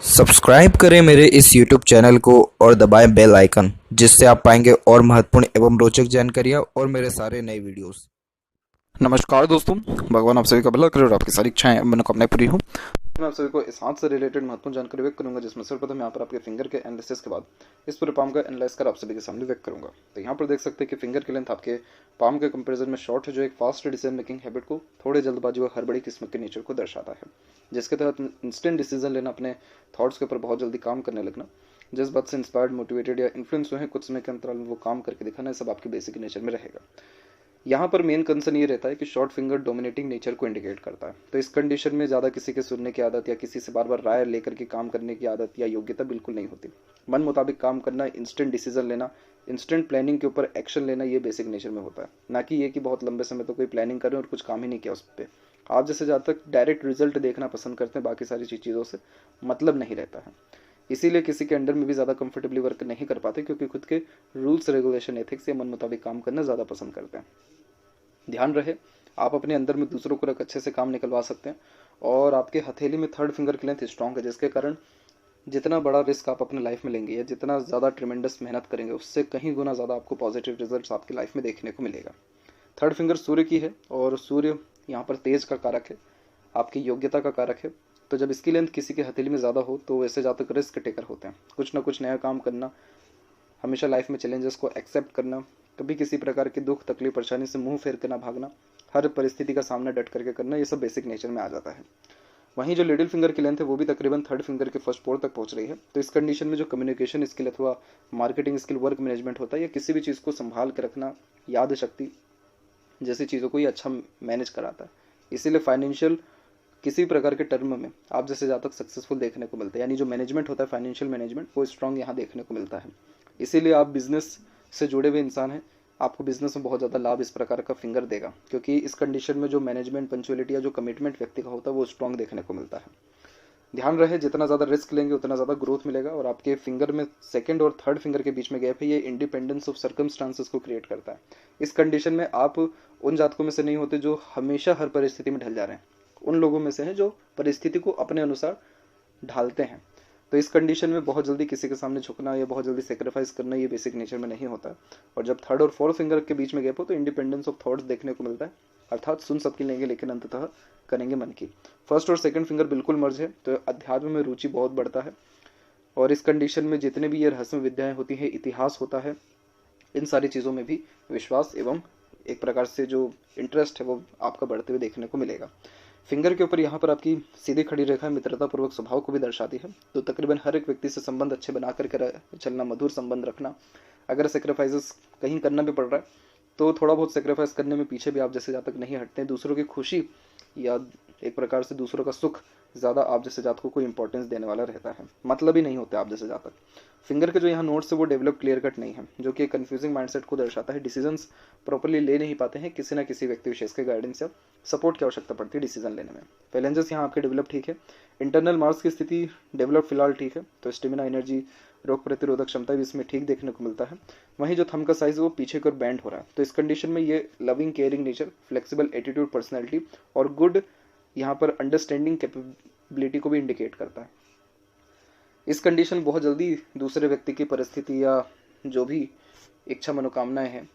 Subscribe करें मेरे इस YouTube चैनल को और दबाएं बेल आइकन, जिससे आप पाएंगे और महत्वपूर्ण एवं रोचक जानकारियां और मेरे सारे नए वीडियोस। नमस्कार दोस्तों। भगवान आप सभी का भला करे और आपकी सारी इच्छाएं मनोकामनाएं पूरी हो। मैं आप सभी को इस हाथ से रिलेटेड महत्वपूर्ण जानकारी व्यक्त करूंगा, जिसमें सर्वप्रथम यहाँ पर आपके फिंगर के एनालिसिस के बाद इस पूरे पाम का एनालाइज कर आप सभी के सामने व्यक्त करूंगा। तो यहाँ पर देख सकते हैं कि फिंगर की लेंथ आपके पाम के कंपैरिजन में शॉर्ट है, जो एक फास्ट डिसीजन मेकिंग हैबिट को, थोड़े जल्दबाजी व हड़बड़ी किस्म के नेचर को दर्शाता है, जिसके तहत इंस्टेंट डिसीजन लेना, अपने थॉट्स के ऊपर बहुत जल्दी काम करने लगना, जिस बात से इंस्पायर्ड, मोटिवेटेड या इन्फ्लुएंस हुए हैं, कुछ समय के अंतराल में वो काम करके दिखाना, सब आपके बेसिक नेचर में रहेगा। यहाँ पर मेन कंसर्न ये रहता है कि शॉर्ट फिंगर डोमिनेटिंग नेचर को इंडिकेट करता है। तो इस कंडीशन में ज़्यादा किसी के सुनने की आदत या किसी से बार बार राय लेकर के काम करने की आदत या योग्यता बिल्कुल नहीं होती। मन मुताबिक काम करना, इंस्टेंट डिसीजन लेना, इंस्टेंट प्लानिंग के ऊपर एक्शन लेना, ये बेसिक नेचर में होता है, ना कि ये कि बहुत लंबे समय तो कोई प्लानिंग करें और कुछ काम ही नहीं किया उस पर। आप जैसे ज़्यादा तक डायरेक्ट रिजल्ट देखना पसंद करते हैं, बाकी सारी चीज़ों से मतलब नहीं रहता है। इसीलिए किसी के अंडर में भी ज़्यादा कंफर्टेबली वर्क नहीं कर पाते, क्योंकि खुद के रूल्स, रेगुलेशन, एथिक्स या मन मुताबिक काम करना ज़्यादा पसंद करते हैं। ध्यान रहे, आप अपने अंदर में दूसरों को रख अच्छे से काम निकलवा सकते हैं, और आपके हथेली में थर्ड फिंगर की लेंथ स्ट्रॉन्ग है, जिसके कारण जितना बड़ा रिस्क आप अपने लाइफ में लेंगे या जितना ज़्यादा ट्रिमेंडस मेहनत करेंगे, उससे कहीं गुना ज़्यादा आपको पॉजिटिव रिजल्ट्स आपकी लाइफ में देखने को मिलेगा। थर्ड फिंगर सूर्य की है, और सूर्य यहाँ पर तेज का कारक है, आपकी योग्यता का कारक है। तो जब इसकी लेंथ किसी के हथेली में ज़्यादा हो, तो वैसे ज़्यादा रिस्क टेकर होते हैं। कुछ ना कुछ नया काम करना, हमेशा लाइफ में चैलेंजेस को एक्सेप्ट करना, कभी किसी प्रकार की दुख, तकलीफ, परेशानी से मुंह फेर के ना भागना, हर परिस्थिति का सामना डट करके करना, ये सब बेसिक नेचर में आ जाता है। वहीं जो लिटिल फिंगर की लेंथ है, वो भी तकरीबन थर्ड फिंगर के फर्स्ट पोर तक पहुंच रही है। तो इस कंडीशन में जो कम्युनिकेशन स्किल अथवा मार्केटिंग स्किल, वर्क मैनेजमेंट होता है, या किसी भी चीज़ को संभाल के रखना, याद शक्ति जैसी चीज़ों को ये अच्छा मैनेज कराता है। इसीलिए फाइनेंशियल किसी प्रकार के टर्म में आप जैसे ज़्यादा सक्सेसफुल देखने को मिलता है, यानी जो मैनेजमेंट होता है, फाइनेंशियल मैनेजमेंट, वो स्ट्रांग यहाँ देखने को मिलता है। इसीलिए आप बिजनेस से जुड़े हुए इंसान हैं, आपको बिजनेस में बहुत ज़्यादा लाभ इस प्रकार का फिंगर देगा, क्योंकि इस कंडीशन में जो मैनेजमेंट, पंचुअलिटी या जो कमिटमेंट व्यक्ति का होता है, वो स्ट्रांग देखने को मिलता है। ध्यान रहे, जितना ज़्यादा रिस्क लेंगे उतना ज़्यादा ग्रोथ मिलेगा। और आपके फिंगर में सेकंड और थर्ड फिंगर के बीच में गैप है, ये इंडिपेंडेंस ऑफ सर्कमस्टांसेस को क्रिएट करता है। इस कंडीशन में आप उन जातकों में से नहीं होते जो हमेशा हर परिस्थिति में ढल जा रहे हैं, उन लोगों में से हैं जो परिस्थिति को अपने अनुसार ढालते हैं। तो इस कंडीशन में बहुत जल्दी किसी के सामने झुकना या बहुत जल्दी सेक्रीफाइस करना, ये बेसिक नेचर में नहीं होता। और जब थर्ड और फोर्थ फिंगर के बीच में गैप हो, तो इंडिपेंडेंस ऑफ थॉट्स देखने को मिलता है, अर्थात सुन सबकी लेंगे लेकिन अंततः करेंगे मन की। फर्स्ट और सेकंड फिंगर बिल्कुल मर्ज है, तो अध्यात्म में रुचि बहुत बढ़ता है। और इस कंडीशन में जितने भी ये रहस्य विद्याएं होती हैं, इतिहास होता है, इन सारी चीज़ों में भी विश्वास एवं एक प्रकार से जो इंटरेस्ट है वो आपका बढ़ते हुए देखने को मिलेगा। फिंगर के ऊपर यहाँ पर आपकी सीधी खड़ी रेखा मित्रतापूर्वक स्वभाव को भी दर्शाती है। तो तकरीबन हर एक व्यक्ति से संबंध अच्छे बना कर चलना, मधुर संबंध रखना। अगर सेक्रीफाइसेस कहीं करना भी पड़ रहा है, तो थोड़ा बहुत सेक्रीफाइस करने में पीछे भी आप जैसे जातक नहीं हटते। दूसरों की खुशी या एक प्रकार से दूसरों का सुख ज़्यादा आप जैसे जातकों को इंपॉर्टेंस देने वाला रहता है, मतलब ही नहीं होते आप जैसे जातक। फिंगर के जो यहाँ नोट्स है वो डेवलप क्लियर कट नहीं है, जो कि एक कन्फ्यूजिंग माइंडसेट को दर्शाता है। डिसीजंस प्रॉपर्ली ले नहीं पाते हैं, किसी ना किसी व्यक्ति विशेष के गाइडेंस या सपोर्ट की आवश्यकता पड़ती है डिसीजन लेने में। फैलेंजेस यहाँ आपके डेवलप ठीक है, इंटरनल मार्क्स की स्थिति डेवलप फिलहाल ठीक है। तो स्टेमिना, एनर्जी, रोग प्रतिरोधक क्षमता भी इसमें ठीक देखने को मिलता है। वहीं जो थंब का साइज वो पीछे की ओर बैंड हो रहा है। तो इस कंडीशन में ये loving, caring nature, flexible attitude, personality और गुड यहाँ पर अंडरस्टैंडिंग कैपेबिलिटी को भी इंडिकेट करता है। इस कंडीशन बहुत जल्दी दूसरे व्यक्ति की परिस्थिति या जो भी इच्छा, मनोकामनाएं हैं,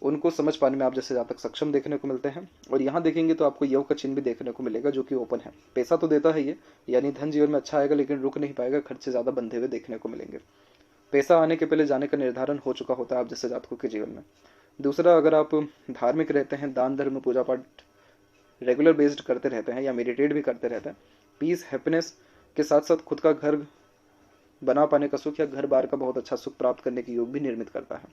उनको समझ पाने में आप जैसे ज़्यादा सक्षम देखने को मिलते हैं। और यहाँ देखेंगे तो आपको योग का चिन्ह भी देखने को मिलेगा, जो कि ओपन है। पैसा तो देता है ये, यानी धन जीवन में अच्छा आएगा, लेकिन रुक नहीं पाएगा, खर्चे ज़्यादा बंधे हुए देखने को मिलेंगे। पैसा आने के पहले जाने का निर्धारण हो चुका होता है आप जैसे जातकों के जीवन में। दूसरा, अगर आप धार्मिक रहते हैं, दान धर्म, पूजा पाठ रेगुलर बेस्ड करते रहते हैं या मेडिटेट भी करते रहते हैं, पीस, हैप्पीनेस के साथ साथ खुद का घर बना पाने का सुख या घर बार का बहुत अच्छा सुख प्राप्त करने के योग भी निर्मित करता है।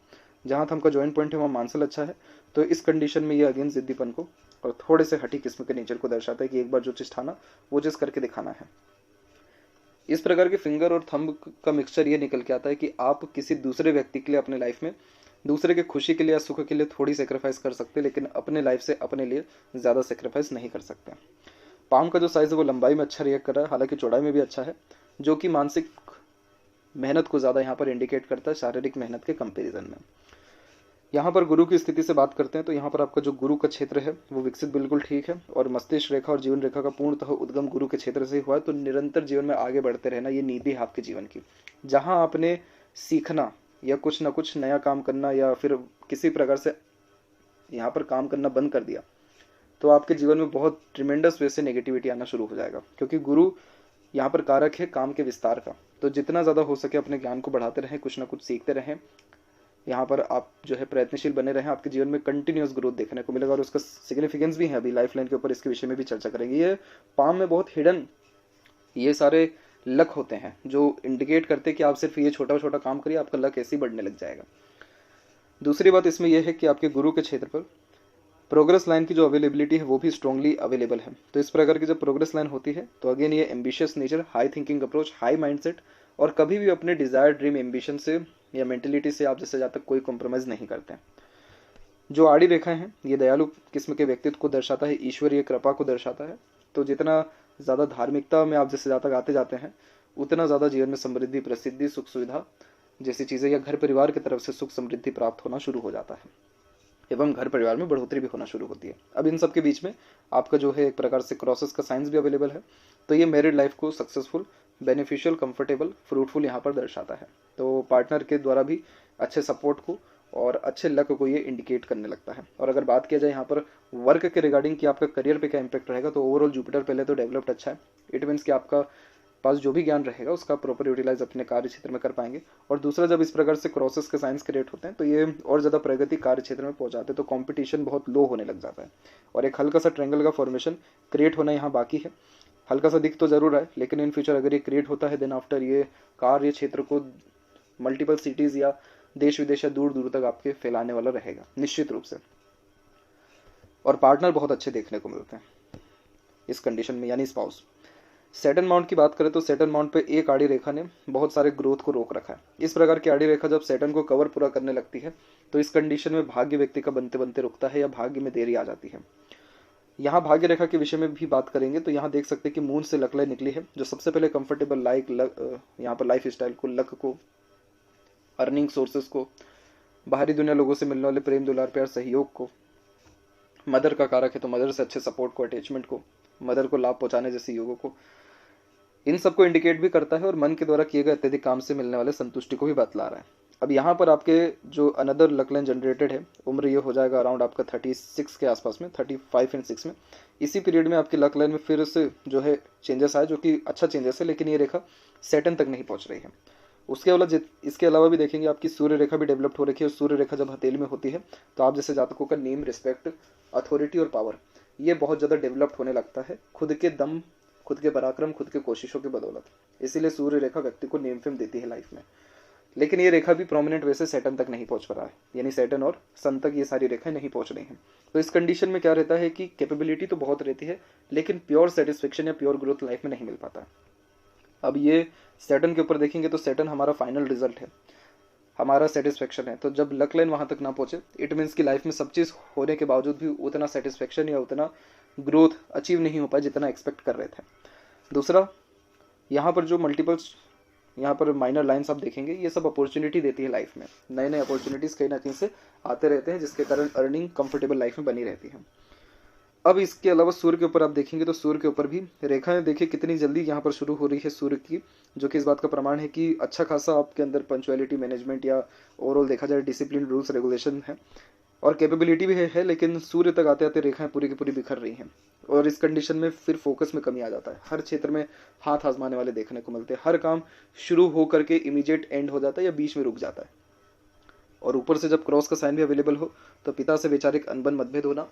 जहाँ थंब का जॉइंट पॉइंट है वहाँ मानसल अच्छा है। तो इस कंडीशन में ये अगेन जिद्दीपन को और थोड़े से हटी किस्म के नेचर को दर्शाता है कि एक बार जो चीज़ ठाना वो चीज़ करके दिखाना है। इस प्रकार के फिंगर और थंब का मिक्सचर ये निकल के आता है कि आप किसी दूसरे व्यक्ति के लिए अपने लाइफ में दूसरे के खुशी के लिए या सुख के लिए थोड़ी सेक्रीफाइस कर सकते हैं, लेकिन अपने लाइफ से अपने लिए ज़्यादा सेक्रीफाइस नहीं कर सकते। पाम का जो साइज़ है वो लंबाई में अच्छा रिएक्ट कर रहा है, हालांकि चौड़ाई में भी अच्छा है, जो कि मानसिक मेहनत को ज़्यादा यहाँ पर इंडिकेट करता है शारीरिक मेहनत के कंपैरिजन में। यहाँ पर गुरु की स्थिति से बात करते हैं तो यहाँ पर आपका जो गुरु का क्षेत्र है वो विकसित बिल्कुल ठीक है और मस्तिष्क रेखा और जीवन रेखा का पूर्णतः उद्गम गुरु के क्षेत्र से हुआ है। तो निरंतर जीवन में आगे बढ़ते रहना ये नीति है आपके जीवन की। जहाँ आपने सीखना या कुछ ना कुछ नया काम करना या फिर किसी प्रकार से यहाँ पर काम करना बंद कर दिया तो आपके जीवन में बहुत ट्रिमेंडस वे से नेगेटिविटी आना शुरू हो जाएगा, क्योंकि गुरु यहाँ पर कारक है काम के विस्तार का। तो जितना ज़्यादा हो सके अपने ज्ञान को बढ़ाते रहें, कुछ ना कुछ सीखते रहें, यहाँ पर आप जो है प्रयत्नशील बने रहें, आपके जीवन में कंटिन्यूअस ग्रोथ देखने को मिलेगा। और उसका सिग्निफिकेंस भी है, अभी लाइफ लाइन के ऊपर इसके विषय में भी चर्चा करेंगे। ये पाम में बहुत हिडन ये सारे लक होते हैं जो इंडिकेट करते हैं कि आप सिर्फ ये छोटा छोटा काम करिए, आपका लक ऐसे ही बढ़ने लग जाएगा। दूसरी बात इसमें यह है कि आपके गुरु के क्षेत्र पर प्रोग्रेस लाइन की जो अवेलेबिलिटी है वो भी स्ट्रांगली अवेलेबल है। तो इस प्रकार की जब प्रोग्रेस लाइन होती है तो अगेन ये ambitious nature, high thinking approach, high mindset, और कभी भी अपने डिजायर ड्रीम एम्बिशन से या मेंटेलिटी से आप जैसे जहाँ तक कोई कॉम्प्रोमाइज नहीं करते हैं। जो आड़ी रेखाएं हैं ये दयालु किस्म के व्यक्तित्व को दर्शाता है, ईश्वरीय कृपा को दर्शाता है। तो जितना ज़्यादा धार्मिकता में आप जैसे जहाँ तक आते जाते हैं उतना ज़्यादा जीवन में समृद्धि, प्रसिद्धि, सुख सुविधा जैसी चीज़ें या घर परिवार की तरफ से सुख समृद्धि प्राप्त होना शुरू हो जाता है एवं घर परिवार में बढ़ोतरी भी होना शुरू होती है। अब इन सब के बीच में आपका जो है एक प्रकार से क्रॉसेस का साइंस भी अवेलेबल है। तो ये मैरिड लाइफ को सक्सेसफुल, बेनिफिशियल, कंफर्टेबल, फ्रूटफुल यहाँ पर दर्शाता है। तो पार्टनर के द्वारा भी अच्छे सपोर्ट को और अच्छे लक को ये इंडिकेट करने लगता है। और अगर बात किया जाए यहाँ पर वर्क के रिगार्डिंग कि आपका करियर पे क्या इंपैक्ट रहेगा, तो ओवरऑल जुपिटर पहले तो डेवलप्ड अच्छा है। इट मीन्स कि आपका पास जो भी ज्ञान रहेगा उसका प्रॉपर यूटिलाइज अपने कार्य क्षेत्र में कर पाएंगे। और दूसरा, जब इस प्रकार से क्रॉसेस के साइंस क्रिएट होते हैं तो ये और ज़्यादा प्रगति कार्य क्षेत्र में पहुंचाते हैं। तो कंपटीशन बहुत लो होने लग जाता है और एक हल्का सा ट्रायंगल का फॉर्मेशन क्रिएट होना यहाँ बाकी है। हल्का सा दिख तो जरूर है, लेकिन इन फ्यूचर अगर ये क्रिएट होता है देन आफ्टर ये कार्य क्षेत्र को मल्टीपल सिटीज़ या देश विदेश या दूर दूर तक आपके फैलाने वाला रहेगा निश्चित रूप से। और पार्टनर बहुत अच्छे देखने को मिलते हैं इस कंडीशन में, यानी स्पाउस। सैटर्न माउंट की बात करें तो सैटर्न माउंट पे एक आड़ी रेखा ने बहुत सारे ग्रोथ को रोक रखा है। इस प्रकार की आड़ी रेखा जब सैटर्न को कवर पूरा करने लगती है तो इस कंडीशन में भाग्य व्यक्ति का बनते बनते रुकता है या भाग्य में देरी आ जाती है। यहाँ भाग्य रेखा के विषय में भी बात करेंगे तो यहाँ देख सकते हैं कि मून से लकलाई निकली है, जो सबसे पहले कंफर्टेबल यहाँ पर लाइफ स्टाइल को, लक को, अर्निंग सोर्सेस को, बाहरी दुनिया लोगों से मिलने वाले प्रेम, दुलार, प्यार, सहयोग को, मदर का कारक है तो मदर से अच्छे सपोर्ट को, अटैचमेंट को, मदर को लाभ पहुंचाने जैसे योगों को, इन सबको इंडिकेट भी करता है। और मन के द्वारा किए गए अत्यधिक काम से मिलने वाले संतुष्टि को भी बतला रहा है। अब यहाँ पर आपके जो अनदर लक लाइन जनरेटेड है, उम्र ये हो जाएगा अराउंड आपका 36 के आसपास में, 35 एंड 6 में। इसी पीरियड में आपकी लक लाइन में फिर से जो है चेंजेस आए, जो कि अच्छा चेंजेस है, लेकिन ये रेखा सैटर्न तक नहीं पहुँच रही है। उसके अलावा इसके अलावा भी देखेंगे आपकी सूर्य रेखा भी डेवलप्ड हो रखी है। सूर्य रेखा जब हथेली में होती है तो आप जैसे जातकों का नेम, रिस्पेक्ट, अथॉरिटी और पावर ये बहुत ज़्यादा डेवलप्ड होने लगता है, खुद के दम, खुद के पराक्रम, खुद के कोशिशों की बदौलत। इसीलिए सूर्य रेखा व्यक्ति को नेम फेम देती है लाइफ में। लेकिन ये रेखा भी प्रोमिनेंट वैसे सैटर्न तक नहीं पहुंच रहा है, यानी सैटर्न और सन तक ये सारी रेखाएं नहीं पहुंच रही हैं। तो इस कंडीशन में क्या रहता है कि कैपेबिलिटी तो बहुत रहती है लेकिन प्योर सेटिस्फेक्शन या प्योर ग्रोथ लाइफ में नहीं मिल पाता। अब ये सैटर्न के ऊपर देखेंगे तो सैटर्न हमारा फाइनल रिजल्ट है, हमारा सेटिस्फेक्शन है। तो जब लक लाइन वहाँ तक ना पहुँचे, इट मीन्स कि लाइफ में सब चीज़ होने के बावजूद भी उतना सेटिस्फेक्शन या उतना ग्रोथ अचीव नहीं हो पाया जितना एक्सपेक्ट कर रहे थे। दूसरा, यहाँ पर जो मल्टीपल्स यहाँ पर माइनर लाइन्स आप देखेंगे, ये सब अपॉर्चुनिटी देती है लाइफ में। नए नए अपॉर्चुनिटीज़ कहीं ना कहीं से आते रहते हैं, जिसके कारण अर्निंग कंफर्टेबल लाइफ में बनी रहती है। अब इसके अलावा सूर्य के ऊपर आप देखेंगे तो सूर्य के ऊपर भी रेखाएं देखिए कितनी जल्दी यहाँ पर शुरू हो रही है सूर्य की, जो कि इस बात का प्रमाण है कि अच्छा खासा आपके अंदर पंचुअलिटी, मैनेजमेंट या ओवरऑल देखा जाए डिसिप्लिन, रूल्स, रेगुलेशन है और कैपेबिलिटी भी है। लेकिन सूर्य तक आते आते रेखाएं पूरी की पूरी बिखर रही हैं और इस कंडीशन में फिर फोकस में कमी आ जाता है। हर क्षेत्र में हाथ आजमाने वाले देखने को मिलते हैं, हर काम शुरू हो करके इमीडिएट एंड हो जाता है या बीच में रुक जाता है। और ऊपर से जब क्रॉस का साइन भी अवेलेबल हो तो पिता से वैचारिक अनबन, मतभेद होना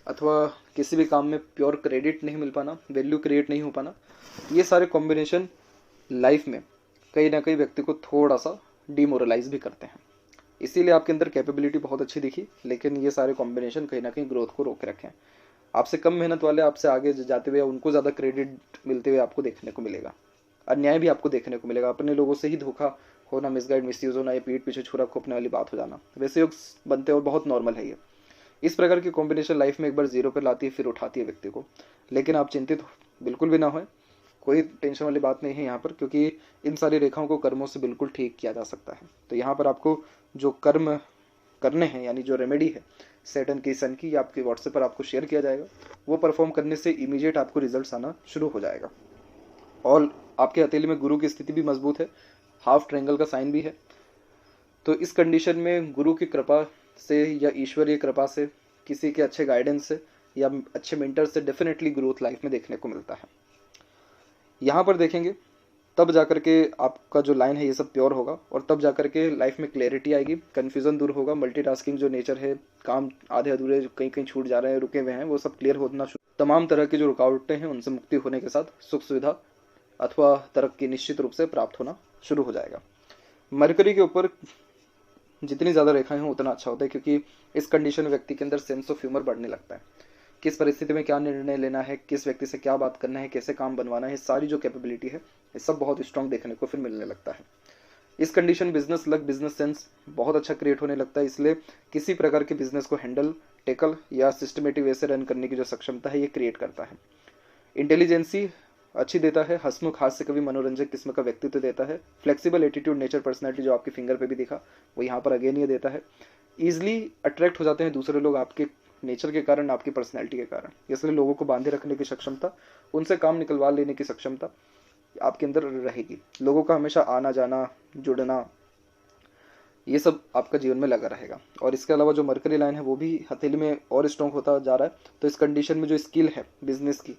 अथवा किसी भी काम में प्योर क्रेडिट नहीं मिल पाना, वैल्यू क्रिएट नहीं हो पाना, ये सारे कॉम्बिनेशन लाइफ में कहीं ना कहीं व्यक्ति को थोड़ा सा डिमोरलाइज भी करते हैं। इसीलिए आपके अंदर कैपेबिलिटी बहुत अच्छी दिखी, लेकिन ये सारे कॉम्बिनेशन कहीं ना कहीं ग्रोथ को रोक रखे हैं। आपसे कम मेहनत वाले आपसे आगे जाते हुए उनको ज़्यादा क्रेडिट मिलते हुए आपको देखने को मिलेगा। अन्याय भी आपको देखने को मिलेगा, अपने लोगों से ही धोखा होना, मिसगाइड, मिसयूज होना, ये पीठ पीछे छुरा खोपने वाली बात हो जाना, वैसे योग बनते और बहुत नॉर्मल है ये। इस प्रकार की कॉम्बिनेशन लाइफ में एक बार जीरो पर लाती है, फिर उठाती है व्यक्ति को। लेकिन आप चिंतित बिल्कुल भी ना हो, कोई टेंशन वाली बात नहीं है यहाँ पर, क्योंकि इन सारी रेखाओं को कर्मों से बिल्कुल ठीक किया जा सकता है। तो यहाँ पर आपको जो कर्म करने हैं, यानी जो रेमेडी है सैटर्न की सन की, आपके व्हाट्सएप पर आपको शेयर किया जाएगा। वो परफॉर्म करने से इमीडिएट आपको रिजल्ट्स आना शुरू हो जाएगा। और आपके हथेली में गुरु की स्थिति भी मजबूत है, हाफ ट्रायंगल का साइन भी है। तो इस कंडीशन में गुरु की कृपा से या ईश्वरीय कृपा से, किसी के अच्छे गाइडेंस से या अच्छे मेंटर से डेफिनेटली ग्रोथ लाइफ में देखने को मिलता है। यहाँ पर देखेंगे तब जाकर के आपका जो लाइन है ये सब प्योर होगा, और तब जाकर के लाइफ में क्लैरिटी आएगी, कन्फ्यूजन दूर होगा, मल्टीटास्किंग जो नेचर है, काम आधे अधूरे जो कहीं कहीं छूट जा रहे हैं, रुके हुए हैं, वो सब क्लियर होना शुरू, तमाम तरह की जो रुकावटें हैं उनसे मुक्ति होने के साथ सुख सुविधा अथवा तरक्की निश्चित रूप से प्राप्त होना शुरू हो जाएगा। मरकरी के ऊपर जितनी ज़्यादा रेखाएं हों उतना अच्छा होता है, क्योंकि इस कंडीशन में व्यक्ति के अंदर सेंस ऑफ ह्यूमर बढ़ने लगता है। किस परिस्थिति में क्या निर्णय लेना है, किस व्यक्ति से क्या बात करना है, कैसे काम बनवाना है, सारी जो कैपेबिलिटी है ये सब बहुत स्ट्रांग देखने को फिर मिलने लगता है। इस condition business luck, business sense बहुत अच्छा क्रिएट होने लगता है। इसलिए किसी प्रकार के बिजनेस को हैंडल, टेकल या सिस्टमेटिक वे से रन करने की जो सक्षमता है ये क्रिएट करता है। इंटेलिजेंसी अच्छी देता है, हंसमुख, हास्य कवि, मनोरंजक किस्म का व्यक्तित्व देता है। फ्लेक्सिबल एटीट्यूड, नेचर, पर्सनैलिटी जो आपके फिंगर पे भी दिखा वो यहाँ पर अगेन ये देता है। ईजिली अट्रैक्ट हो जाते हैं दूसरे लोग आपके नेचर के कारण, आपकी पर्सनैलिटी के कारण, इसलिए लोगों को बांधे रखने की सक्षमता, उनसे काम निकलवा लेने की सक्षमता आपके अंदर रहेगी। लोगों का हमेशा आना जाना, जुड़ना, ये सब आपका जीवन में लगा रहेगा। और इसके अलावा जो मरकरी लाइन है वो भी हथेली में और स्ट्रॉन्ग होता जा रहा है। तो इस कंडीशन में जो स्किल है बिजनेस की,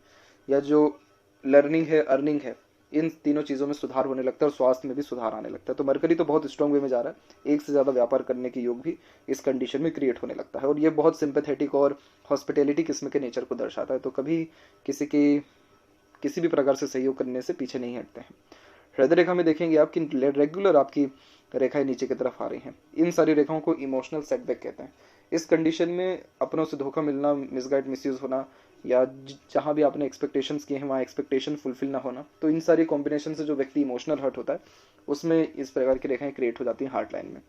या जो लर्निंग है, अर्निंग है, इन तीनों चीज़ों में सुधार होने लगता है और स्वास्थ्य में भी सुधार आने लगता है। तो मरकरी तो बहुत स्ट्रॉन्ग वे में जा रहा है, एक से ज़्यादा व्यापार करने के योग भी इस कंडीशन में क्रिएट होने लगता है। और ये बहुत सिंपैथेटिक और हॉस्पिटैलिटी किस्म के नेचर को दर्शाता है। तो कभी किसी भी प्रकार से सहयोग करने से पीछे नहीं हटते हैं। हृदय रेखा में देखेंगे आपकी रेगुलर आपकी रेखाएं नीचे की तरफ आ रही हैं। इन सारी रेखाओं को इमोशनल सेटबैक कहते हैं। इस कंडीशन में अपनों से धोखा मिलना, मिसगाइड, मिसयूज होना, या जहाँ भी आपने एक्सपेक्टेशंस किए हैं वहाँ एक्सपेक्टेशन फुलफिल ना होना, तो इन सारी कॉम्बिनेशन से जो व्यक्ति इमोशनल हर्ट होता है उसमें इस प्रकार की रेखाएं क्रिएट हो जाती हैं हार्ट लाइन में।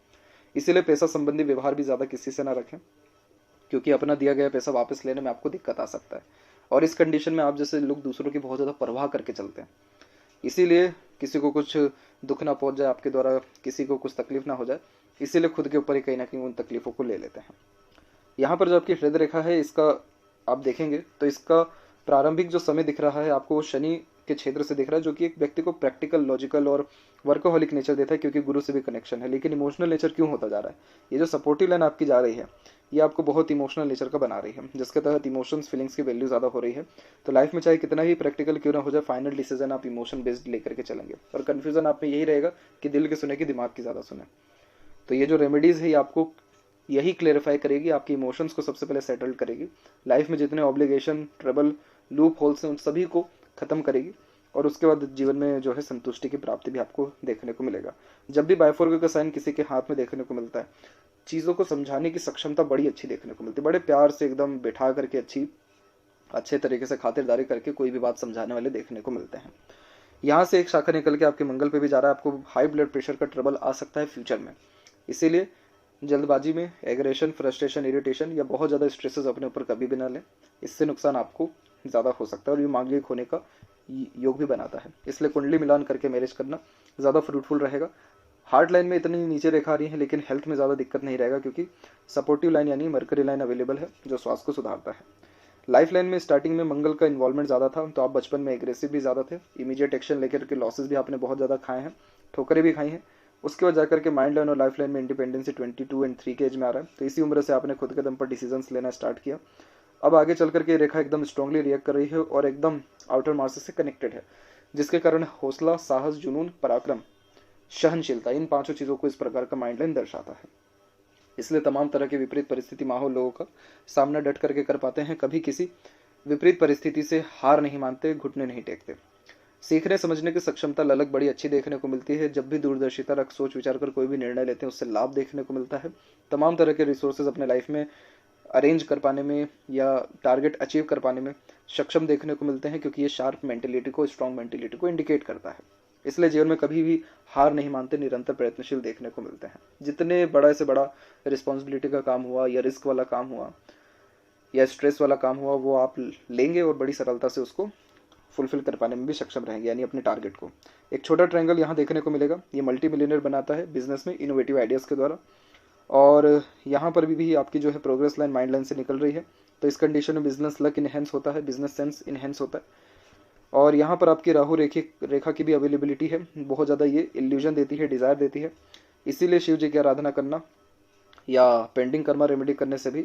इसीलिए पैसा संबंधी व्यवहार भी ज़्यादा किसी से ना रखें, क्योंकि अपना दिया गया पैसा वापस लेने में आपको दिक्कत आ सकता है। और इस कंडीशन में आप जैसे लोग दूसरों की बहुत ज़्यादा परवाह करके चलते हैं, इसीलिए किसी को कुछ दुख ना पहुंच जाए आपके द्वारा, किसी को कुछ तकलीफ ना हो जाए, इसीलिए खुद के ऊपर ही कहीं ना कहीं उन तकलीफों को ले लेते हैं। यहाँ पर जो आपकी हृदय रेखा है, इसका आप देखेंगे तो इसका प्रारंभिक जो समय दिख रहा है आपको वो शनि के क्षेत्र से दिख रहा है, जो कि एक व्यक्ति को प्रैक्टिकल, लॉजिकल और वर्कोहॉलिक नेचर देता है, क्योंकि गुरु से भी कनेक्शन है। लेकिन इमोशनल नेचर क्यों होता जा रहा है? ये जो सपोर्टिव लाइन आपकी जा रही है ये आपको बहुत इमोशनल नेचर का बना रही है, जिसके तहत इमोशंस, फीलिंग्स की वैल्यू ज़्यादा हो रही है। तो लाइफ में चाहे कितना ही प्रैक्टिकल क्यों ना हो जाए, फाइनल डिसीजन आप इमोशन बेस्ड लेकर के चलेंगे। और कन्फ्यूजन आप में यही रहेगा कि दिल की सुने कि दिमाग की ज़्यादा सुने। तो ये जो रेमेडीज़ है ये आपको यही क्लेरिफाई करेगी, आपके इमोशंस को सबसे पहले सेटल करेगी, लाइफ में जितने ऑब्लिगेशन, ट्रबल, लूप होल्स हैं उन सभी को खत्म करेगी, और उसके बाद जीवन में जो है संतुष्टि की प्राप्ति भी आपको देखने को मिलेगा। जब भी बाइफोर्क का साइन किसी के हाथ में देखने को मिलता है, चीज़ों को समझाने की सक्षमता बड़ी अच्छी देखने को मिलती है। बड़े प्यार से एकदम बैठा करके अच्छे तरीके से खातिरदारी करके कोई भी बात समझाने वाले देखने को मिलते हैं। यहाँ से एक शाखा निकल के आपके मंगल पे भी जा रहा है। आपको हाई ब्लड प्रेशर का ट्रबल आ सकता है फ्यूचर में, इसीलिए जल्दबाजी में एग्रेशन, फ्रस्ट्रेशन, इरिटेशन या बहुत ज़्यादा स्ट्रेसेस अपने ऊपर कभी भी ना लें, इससे नुकसान आपको ज़्यादा हो सकता है और ये मांगलिक होने का योग भी बनाता है। इसलिए कुंडली मिलान करके मैरिज करना ज़्यादा फ्रूटफुल रहेगा। हार्ट लाइन में इतनी नीचे रेखा आ रही है, लेकिन हेल्थ में ज़्यादा दिक्कत नहीं रहेगा, क्योंकि सपोर्टिव लाइन यानी मरकरी लाइन अवेलेबल है जो स्वास्थ्य को सुधारता है। लाइफ लाइन में स्टार्टिंग में मंगल का इन्वॉल्वमेंट ज़्यादा था, तो आप बचपन में एग्रेसिव भी ज़्यादा थे, इमीडिएट एक्शन लेकर के लॉसेस भी आपने बहुत ज़्यादा खाए हैं, ठोकरें भी खाई हैं। उसके बाद जाकर के माइंड लाइन और लाइफ लाइन में इंडिपेंडेंसी 22 और 3 के एज में आ रहा है। तो इसी उम्र से आपने खुद के दम पर डिसीजंस लेना स्टार्ट किया। अब आगे चल करके रेखा एकदम स्ट्रांगली रिएक्ट कर रही है और एकदम आउटर मार्सेस से कनेक्टेड है, जिसके कारण हौसला, साहस, जुनून, पराक्रम, सहनशीलता, इन पांचों चीज़ों को इस प्रकार का माइंड लाइन दर्शाता है। इसलिए तमाम तरह के विपरीत परिस्थिति, माहौल, लोगों का सामना डट करके कर पाते हैं, कभी किसी विपरीत परिस्थिति से हार नहीं मानते, घुटने नहीं टेकते। सीखने समझने की क्षमता ललक बड़ी अच्छी देखने को मिलती है। जब भी दूरदर्शिता रख सोच विचार कर कोई भी निर्णय लेते हैं उससे लाभ देखने को मिलता है। तमाम तरह के रिसोर्सेज अपने लाइफ में अरेंज कर पाने में या टारगेट अचीव कर पाने में सक्षम देखने को मिलते हैं, क्योंकि ये शार्प मेंटेलिटी को, स्ट्रॉन्ग मेंटेलिटी को इंडिकेट करता है। इसलिए जीवन में कभी भी हार नहीं मानते, निरंतर प्रयत्नशील देखने को मिलते हैं। जितने बड़ा से बड़ा रिस्पॉन्सिबिलिटी का काम हुआ या रिस्क वाला काम हुआ या स्ट्रेस वाला काम हुआ, वो आप लेंगे और बड़ी सरलता से उसको फुलफिल कर पाने में भी सक्षम रहेंगे, यानी अपने टारगेट को। एक छोटा ट्रायंगल यहाँ देखने को मिलेगा, ये मल्टी मिलियनर बनाता है बिजनेस में इनोवेटिव आइडियाज़ के द्वारा। और यहाँ पर भी आपकी जो है प्रोग्रेस लाइन माइंड लाइन से निकल रही है। तो इस कंडीशन में बिजनेस लक इनहेंस होता है, बिजनेस सेंस इनहेंस होता है। और यहाँ पर आपकी राहु रेखा की भी अवेलेबिलिटी है, बहुत ज़्यादा ये इल्यूजन देती है, डिज़ायर देती है। इसीलिए शिव जी की आराधना करना या पेंडिंग कर्मा रेमेडी करने से भी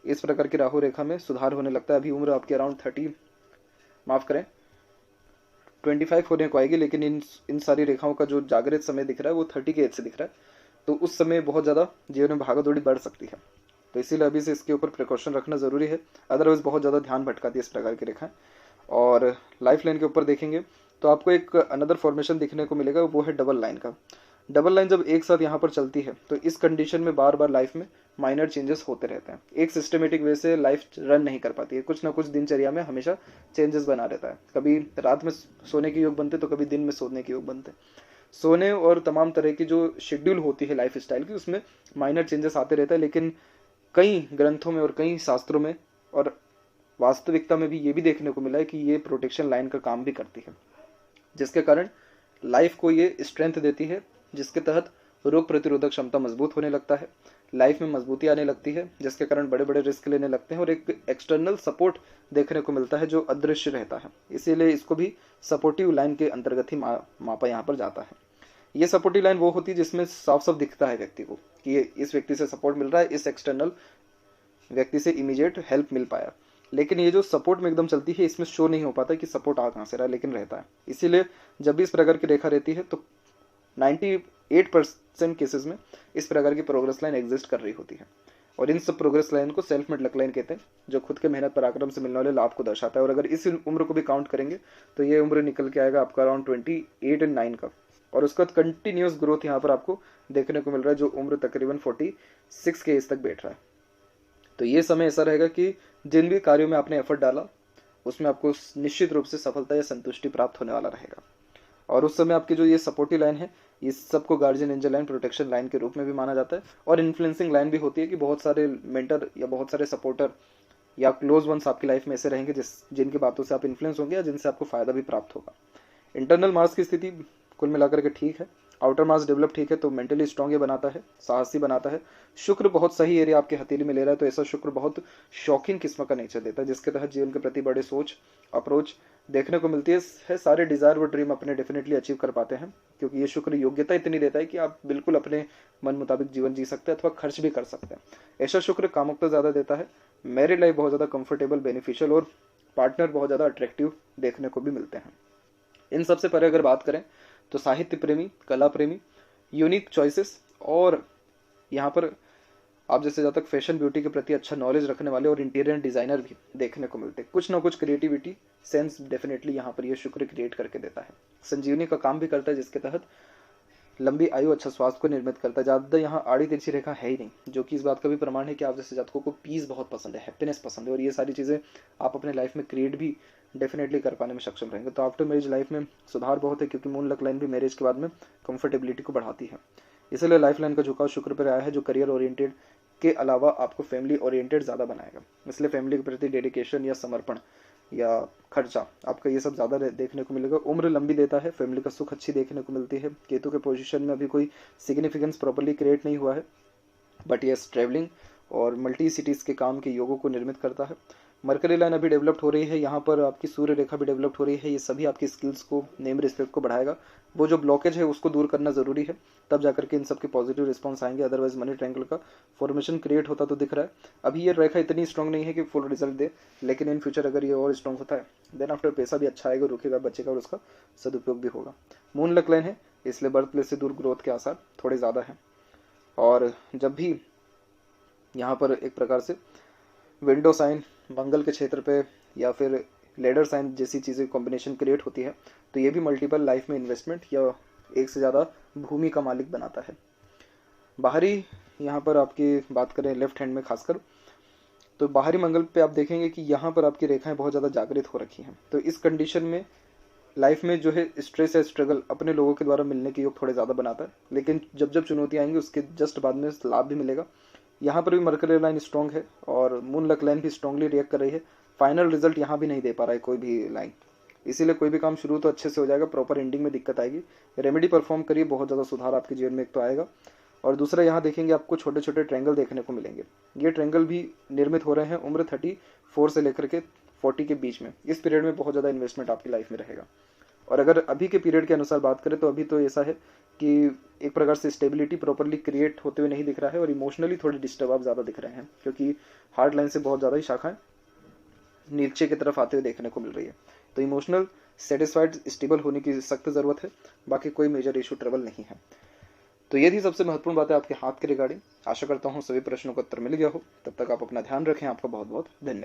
इस प्रकार की राहु रेखा में सुधार होने लगता है। अभी उम्र आपकी अराउंड 25 होने को आएगी, लेकिन इन सारी रेखाओं का जो जागृत समय दिख रहा है वो 30 के एज से दिख रहा है। तो उस समय बहुत ज़्यादा जीवन में भागा दौड़ी बढ़ सकती है। तो इसीलिए अभी से इसके ऊपर प्रिकॉशन रखना ज़रूरी है, अदरवाइज बहुत ज़्यादा ध्यान भटकाती है इस प्रकार की रेखाएं। और लाइफ लाइन के ऊपर देखेंगे तो आपको एक अनदर फॉर्मेशन दिखने को मिलेगा, वो है डबल लाइन का। डबल लाइन जब एक साथ यहाँ पर चलती है तो इस कंडीशन में बार बार लाइफ में माइनर चेंजेस होते रहते हैं। एक सिस्टमेटिक वे से लाइफ रन नहीं कर पाती है, कुछ ना कुछ दिनचर्या में हमेशा चेंजेस बना रहता है। कभी रात में सोने के योग बनते तो कभी दिन में सोने के योग बनते। सोने और तमाम तरह की जो शेड्यूल होती है लाइफ स्टाइल की, उसमें माइनर चेंजेस आते रहता है। लेकिन कई ग्रंथों में और कई शास्त्रों में और वास्तविकता में भी ये भी देखने को मिला है कि ये प्रोटेक्शन लाइन का काम भी करती है, जिसके कारण लाइफ को ये स्ट्रेंथ देती है, जिसके तहत रोग प्रतिरोधक क्षमता मजबूत होने लगता है, लाइफ में मजबूती आने लगती है, जिसके कारण बड़े बड़े रिस्क लेने लगते हैं और एक एक्सटर्नल सपोर्ट देखने को मिलता है जो अदृश्य रहता है। इसीलिए इसको भी सपोर्टिव लाइन के अंतर्गत ही मापा यहाँ पर जाता है। ये सपोर्टिव लाइन वो होती है जिसमें साफ साफ दिखता है व्यक्ति को कि ये इस व्यक्ति से सपोर्ट मिल रहा है, इस एक्सटर्नल व्यक्ति से इमीडिएट हेल्प मिल पाया। लेकिन ये जो सपोर्ट में एकदम चलती है, इसमें शो नहीं हो पाता कि सपोर्ट आ कहाँ से रहा है, लेकिन रहता है। इसीलिए जब भी इस प्रकार की रेखा रहती है तो 98% केसेस में इस प्रकार की प्रोग्रेस लाइन एग्जिस्ट कर रही होती है। और इन सब प्रोग्रेस लाइन को सेल्फ मेड लक लाइन कहते हैं, जो खुद के मेहनत पराक्रम से मिलने वाले लाभ को दर्शाता है। और अगर इस उम्र को भी काउंट करेंगे तो ये उम्र निकल के आएगा आपका अराउंड 28 और 9 का। और उसका कंटिन्यूस ग्रोथ यहाँ पर आपको देखने को मिल रहा है, जो उम्र तकरीबन 46 के एज तक बैठ रहा है। तो ये समय ऐसा रहेगा कि जिन भी कार्यों में आपने एफर्ट डाला उसमें आपको निश्चित रूप से सफलता या संतुष्टि प्राप्त होने वाला रहेगा। और उस समय आपकी जो ये सपोर्टिव लाइन है, इस सबको guardian angel line, protection line के रूप में भी माना जाता है। और इन्फ्लुएंसिंग लाइन भी होती है कि बहुत सारे मेंटर या बहुत सारे सपोर्टर या क्लोज वंस आपकी लाइफ में ऐसे रहेंगे जिनकी बातों से आप इन्फ्लुएंस होंगे या जिनसे आपको फायदा भी प्राप्त होगा। इंटरनल मार्क्स की स्थिति कुल मिलाकर के ठीक है, आउटर मार्क्स डेवलप ठीक है, तो मेंटली स्ट्रांग ये बनाता है, साहसी बनाता है। शुक्र बहुत सही एरिया आपके हथेली में ले रहा है, तो ऐसा शुक्र बहुत शौकीन किस्म का नेचर देता है, जिसके तहत जीवन के प्रति बड़े सोच अप्रोच देखने को मिलती है। सारे डिजायर व ड्रीम अपने डेफिनेटली अचीव कर पाते हैं, क्योंकि ये शुक्र योग्यता इतनी देता है कि आप बिल्कुल अपने मन मुताबिक जीवन जी सकते हैं अथवा खर्च भी कर सकते हैं। ऐसा शुक्र कामुकता ज़्यादा देता है, मैरिड लाइफ बहुत ज़्यादा कंफर्टेबल, बेनिफिशियल और पार्टनर बहुत ज़्यादा अट्रैक्टिव देखने को भी मिलते हैं। इन सबसे परे अगर बात करें तो साहित्य प्रेमी, कला प्रेमी, यूनिक चॉइसेस और यहाँ पर आप जैसे जहाँ तक फैशन ब्यूटी के प्रति अच्छा नॉलेज रखने वाले और इंटीरियर डिजाइनर भी देखने को मिलते हैं। कुछ ना कुछ क्रिएटिविटी सेंस डेफिनेटली यहाँ पर ये शुक्र क्रिएट करके देता है। संजीवनी का काम भी करता है, जिसके तहत लंबी आयु, अच्छा स्वास्थ्य को निर्मित करता है। ज़्यादा यहाँ आड़ी तिरछी रेखा है ही नहीं, जो कि इस बात का भी प्रमाण है कि आप जैसे जातकों को पीस बहुत पसंद है, हैप्पीनेस पसंद है, और ये सारी चीज़ें आप अपने लाइफ में क्रिएट भी डेफिनेटली कर पाने में सक्षम रहेंगे। तो आफ्टर मैरिज लाइफ में सुधार बहुत है, क्योंकि मून लक लाइन भी मैरिज के बाद में कंफर्टेबिलिटी को बढ़ाती है। इसलिए लाइफ लाइन का झुकाव शुक्र पर आया है, जो करियर ओरिएंटेड के अलावा आपको फैमिली ओरिएंटेड ज़्यादा बनाएगा। इसलिए फैमिली के प्रति डेडिकेशन या समर्पण या खर्चा आपका ये सब ज़्यादा देखने को मिलेगा। उम्र लंबी देता है, फैमिली का सुख अच्छी देखने को मिलती है। केतु के पोजीशन में अभी कोई सिग्निफिकेंस प्रॉपर्ली क्रिएट नहीं हुआ है, बट यस ट्रैवलिंग और मल्टी सिटीज़ के काम के योगों को निर्मित करता है। मरकरी लाइन अभी डेवलप्ड हो रही है, यहाँ पर आपकी सूर्य रेखा भी डेवलप्ड हो रही है। ये सभी आपकी स्किल्स को, नेम रिस्पेक्ट को बढ़ाएगा। वो जो ब्लॉकेज है उसको दूर करना ज़रूरी है, तब जाकर के इन सब के पॉजिटिव रिस्पॉन्स आएंगे। अदरवाइज मनी ट्रायंगल का फॉर्मेशन क्रिएट होता तो दिख रहा है। अभी ये रेखा इतनी स्ट्रॉन्ग नहीं है कि फुल रिजल्ट दे, लेकिन इन फ्यूचर अगर ये और स्ट्रॉन्ग होता है देन आफ्टर पैसा भी अच्छा आएगा, रुकेगा, बचेगा और उसका सदुपयोग भी होगा। मून लक लाइन है, इसलिए बर्थ प्लेस से दूर ग्रोथ के आसार थोड़े ज़्यादा हैं। और जब भी यहाँ पर एक प्रकार से विंडो साइन मंगल के क्षेत्र पे या फिर लेडर साइन जैसी चीज़ें कॉम्बिनेशन क्रिएट होती है, तो ये भी मल्टीपल लाइफ में इन्वेस्टमेंट या एक से ज़्यादा भूमि का मालिक बनाता है। बाहरी यहाँ पर आपकी बात करें लेफ्ट हैंड में खासकर, तो बाहरी मंगल पे आप देखेंगे कि यहाँ पर आपकी रेखाएं बहुत ज़्यादा जागृत हो रखी हैं। तो इस कंडीशन में लाइफ में जो है स्ट्रेस या स्ट्रगल अपने लोगों के द्वारा मिलने के योग थोड़े ज़्यादा बनाता है, लेकिन जब जब चुनौतियाँ आएंगी उसके जस्ट बाद में लाभ भी मिलेगा। यहाँ पर भी मरकरी लाइन स्ट्रॉन्ग है और मून लक लाइन भी स्ट्रांगली रिएक्ट कर रही है। फाइनल रिजल्ट यहाँ भी नहीं दे पा रहा है कोई भी लाइन, इसीलिए कोई भी काम शुरू तो अच्छे से हो जाएगा, प्रॉपर एंडिंग में दिक्कत आएगी। रेमेडी परफॉर्म करिए, बहुत ज़्यादा सुधार आपके जीवन में एक तो आएगा। और दूसरा यहाँ देखेंगे आपको छोटे छोटे ट्रायंगल देखने को मिलेंगे। ये ट्रायंगल भी निर्मित हो रहे हैं उम्र 34 से लेकर के 40 के बीच में। इस पीरियड में बहुत ज़्यादा इन्वेस्टमेंट आपकी लाइफ में रहेगा। और अगर अभी के पीरियड के अनुसार बात करें तो अभी तो ऐसा है कि एक प्रकार से स्टेबिलिटी प्रॉपरली क्रिएट होते हुए नहीं दिख रहा है और इमोशनली थोड़े डिस्टर्ब आप ज़्यादा दिख रहे हैं, क्योंकि हार्ड लाइन से बहुत ज़्यादा ही शाखाएं नीचे की तरफ आते हुए देखने को मिल रही है। तो इमोशनल सेटिस्फाइड स्टेबल होने की सख्त ज़रूरत है, बाकी कोई मेजर इशू ट्रबल नहीं है। तो ये थी सबसे महत्वपूर्ण बात है आपके हाथ के रिगार्डिंग। आशा करता हूँ सभी प्रश्नों का उत्तर मिल गया हो। तब तक आप अपना ध्यान रखें। आपका बहुत बहुत धन्यवाद।